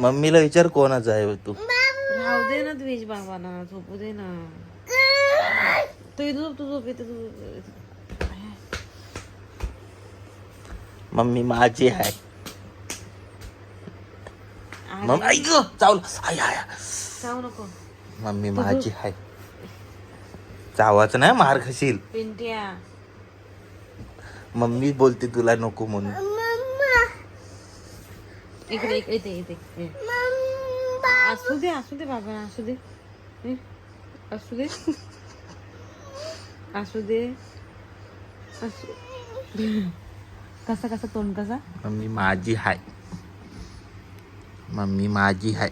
मम्मीला विचार कोणाचा आहे तू. राहू दे ना द्विज बाबाला झोपू दे ना. तू झोप येते तू. मम्मी माझी आहे. मम्मी आई ग चावलं. आई आया जाऊ नको. मम्मी माझी आहे. चावाच नाही मार खाशील. पिंट्या मम्मी बोलते तुला नको म्हणून. इकडे इथे असू दे बाबा असू दे. असू दे असू दे कसा तोंड कसा. मम्मी माझी आहे. मम्मी माझी आहे.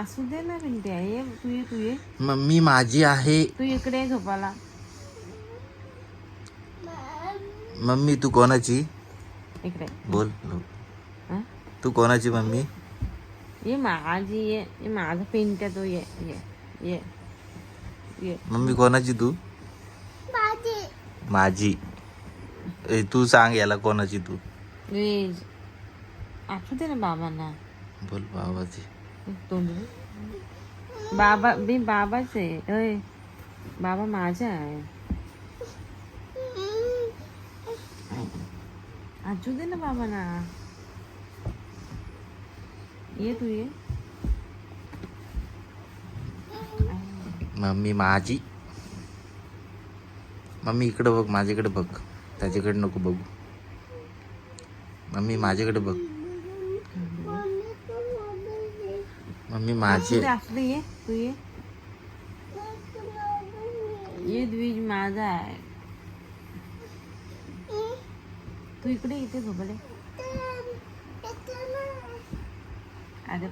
असू दे ना पिंट्या. ये तू ये मम्मी माझी आहे. तू इकडे झोपाला. मम्मी तू कोणाची इकडे बोल. हं? तू कोणाची मम्मी. ये माझी ये माझा पिंट्या. तो ये मम्मी कोणाची तू. माझी. तू सांग याला कोणाची तू. द्विज असू दे ना बाबांना. बोल बाबाची. तोंड बाबा मी बाबाच आहे. बाबा माझा आहे. असू दे ना बाबांना. ये तू ये. मम्मी माझी. मम्मी इकडे बघ. माझ्याकडे बघ. त्याच्याकडे नको बघू. मम्मी माझ्याकडे बघ. मम्मी माझी. असू दे ये तू ये द्विज माझा आहे. तू इकडे झोपले. अगं